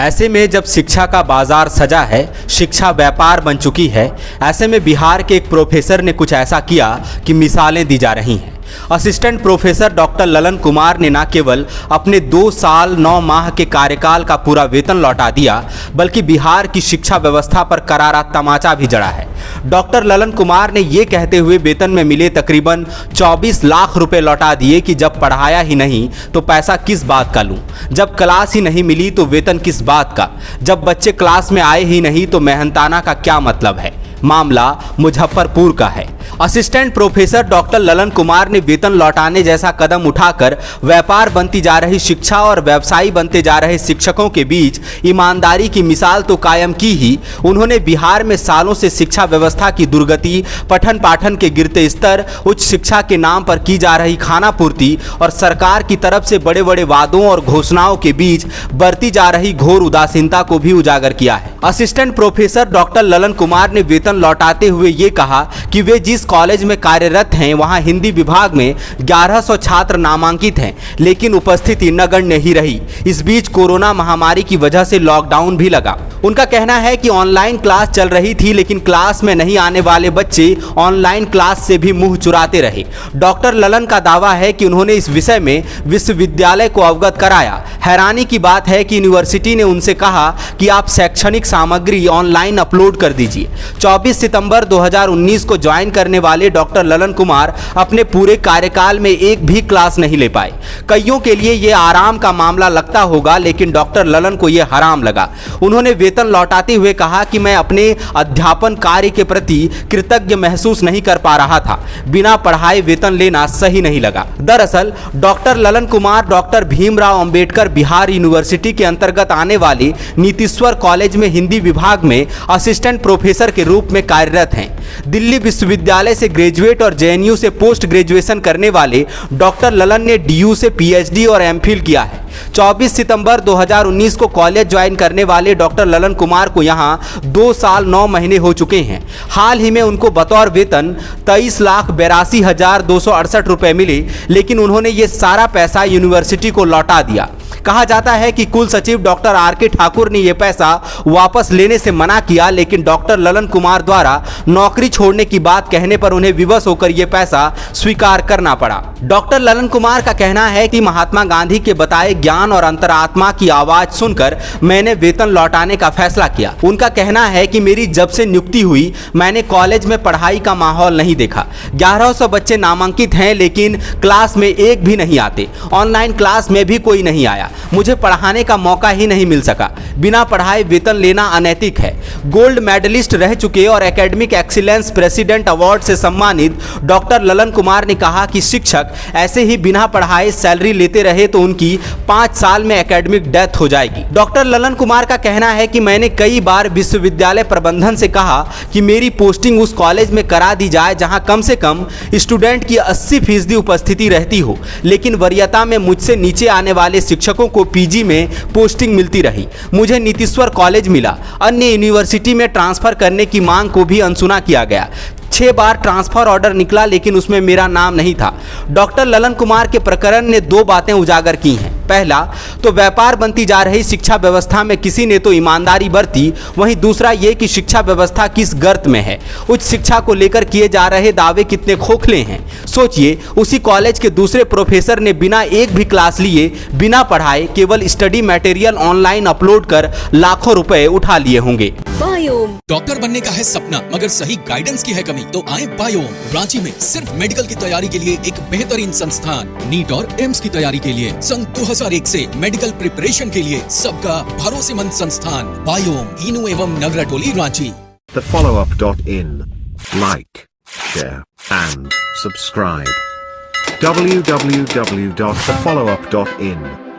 ऐसे में जब शिक्षा का बाजार सजा है, शिक्षा व्यापार बन चुकी है, ऐसे में बिहार के एक प्रोफेसर ने कुछ ऐसा किया कि मिसालें दी जा रही हैं। Assistant professor doctor Lalan Kumar ने न केवल अपने 2 साल 9 माह के कार्यकाल का पूरा वेतन लौटा दिया, बल्कि बिहार की शिक्षा व्यवस्था पर करारा तमाचा भी जड़ा है। डॉक्टर ललन कुमार ने ये कहते हुए वेतन में मिले तकरीबन 24 लाख रुपए लौटा दिए कि जब पढ़ाया ही नहीं तो पैसा किस बात का लूं, जब क्लास ही नहीं मिली तो वेतन किस बात का, जब बच्चे क्लास में आए ही नहीं तो मेहनताना का क्या मतलब है। मामला मुजफ्फरपुर का है। Assistant professor doctor Lalan Kumar ने वेतन लौटाने जैसा कदम उठाकर व्यापार बनती जा रही शिक्षा और व्यवसायी बनते जा रहे शिक्षकों के बीच ईमानदारी की मिसाल तो कायम की ही, उन्होंने बिहार में सालों से शिक्षा व्यवस्था की दुर्गति, पठन पाठन के गिरते स्तर, उच्च शिक्षा के नाम पर की जा रही खानापूर्ति और सरकार की तरफ से बड़े बड़े वादों और घोषणाओं के बीच बढ़ती जा रही घोर उदासीनता को भी उजागर किया है। Assistant professor doctor Lalan Kumar ने वेतन लौटाते हुए ये कहा कि वे जिस कॉलेज में कार्यरत हैं वहां हिंदी विभाग में 1100 छात्र नामांकित हैं, लेकिन उपस्थिति नगण्य ही रही। इस बीच कोरोना महामारी की वजह से लॉकडाउन भी लगा। उनका कहना है कि ऑनलाइन क्लास चल रही थी, लेकिन क्लास में नहीं आने वाले बच्चे ऑनलाइन क्लास से भी मुंह चुराते रहे। डॉक्टर ललन का दावा है कि उन्होंने इस विषय में विश्वविद्यालय को अवगत कराया। हैरानी की बात है कि यूनिवर्सिटी ने उनसे कहा कि आप शैक्षणिक सामग्री ऑनलाइन अपलोड कर दीजिए। 24 सितंबर 2019 को ज्वाइन करने वाले डॉक्टर ललन कुमार अपने पूरे कार्यकाल में एक भी क्लास नहीं ले पाए। कईयों के लिए ये आराम का मामला लगता होगा, लेकिन डॉक्टर ललन को ये हराम लगा। उन्होंने वेतन लौटाते हुए कहा कि मैं अपने अध्यापन कार्य के प्रति कृतज्ञ महसूस नहीं कर पा रहा था। बिना पढ़ाए वेतन लेना सही नहीं लगा। दरअसल doctor Lalan Kumar doctor Bhimrao Ambedkar Bihar university के अंतर्गत आने वाले नीतीश्वर कॉलेज में हिंदी विभाग में असिस्टेंट प्रोफेसर के रूप में कार्यरत हैं। दिल्ली विश्वविद्यालय से ग्रेजुएट और जेएनयू से पोस्ट ग्रेजुएशन करने वाले डॉक्टर ललन ने डीयू से पीएचडी और एमफिल किया है। 24 सितंबर 2019 को कॉलेज ज्वाइन करने वाले डॉक्टर ललन कुमार को यहां 2 साल 9 महीने हो चुके हैं। हाल ही में उनको बतौर वेतन 23,82,268 रुपए मिले, लेकिन उन्होंने ये सारा पैसा यूनिवर्सिटी को लौटा दिया। कहा जाता है कि कुल सचिव डॉक्टर आर.के. ठाकुर ने यह पैसा वापस लेने से मना किया, लेकिन डॉक्टर ललन कुमार द्वारा नौकरी छोड़ने की बात कहने पर उन्हें विवश होकर यह पैसा स्वीकार करना पड़ा। डॉक्टर ललन कुमार का कहना है कि महात्मा गांधी के बताए ज्ञान और अंतरात्मा की आवाज सुनकर मैंने वेतन लौटाने का फैसला किया। उनका कहना है कि मेरी जब से नियुक्ति हुई मैंने कॉलेज में पढ़ाई का माहौल नहीं देखा। 1100 बच्चे नामांकित हैं, लेकिन क्लास में एक भी नहीं आते। ऑनलाइन क्लास में भी कोई नहीं आया। मुझे पढ़ाने का मौका ही नहीं मिल सका। बिना पढ़ाए वेतन लेना अनैतिक है। गोल्ड मेडलिस्ट रह चुके और एकेडमिक एक्सीलेंस प्रेसिडेंट अवार्ड से सम्मानित डॉक्टर ललन कुमार ने कहा कि शिक्षक ऐसे ही बिना पढ़ाए सैलरी लेते रहे तो उनकी 5 साल में एकेडमिक डेथ हो जाएगी। डॉक्टर ललन कुमार का कहना है कि मैंने कई बार विश्वविद्यालय प्रबंधन से कहा कि मेरी पोस्टिंग उस कॉलेज में करा दी जाए जहां कम से कम स्टूडेंट की 80% उपस्थिति रहती हो, लेकिन वरीयता में मुझसे नीचे आने वाले शिक्षकों को पीजी में पोस्टिंग मिलती रही। मुझे नीतीश्वर कॉलेज मिला। अन्य यूनिवर्सिटी में ट्रांसफर करने की मांग को भी अनसुना किया गया। 6 बार ट्रांसफर ऑर्डर निकला, लेकिन उसमें मेरा नाम नहीं था। डॉक्टर ललन कुमार के प्रकरण ने 2 बातें उजागर की हैं। पहला तो व्यापार बनती जा रही शिक्षा व्यवस्था में किसी ने तो ईमानदारी बरती, वहीं दूसरा ये कि शिक्षा व्यवस्था किस गर्त में है। उच्च शिक्षा को लेकर किए जा रहे दावे कितने खोखले हैं। सोचिए, उसी कॉलेज के दूसरे प्रोफेसर ने बिना एक भी क्लास लिए, बिना पढ़ाए, केवल स्टडी मटेरियल ऑनलाइन अपलोड कर लाखों रुपए उठा लिए होंगे। बायोम डॉक्टर बनने का है सपना, मगर सही गाइडेंस की है कमी, तो आए बायोम। रांची में सिर्फ मेडिकल की तैयारी के लिए एक बेहतरीन संस्थान, नीट और एम्स की तैयारी के लिए सन 2001 से मेडिकल प्रिपरेशन के लिए सबका भरोसेमंद संस्थान बायोम, हीनू एवं नगरा टोली, Ranchi. thefollowup.in. Like, share and subscribe. www.thefollowup.in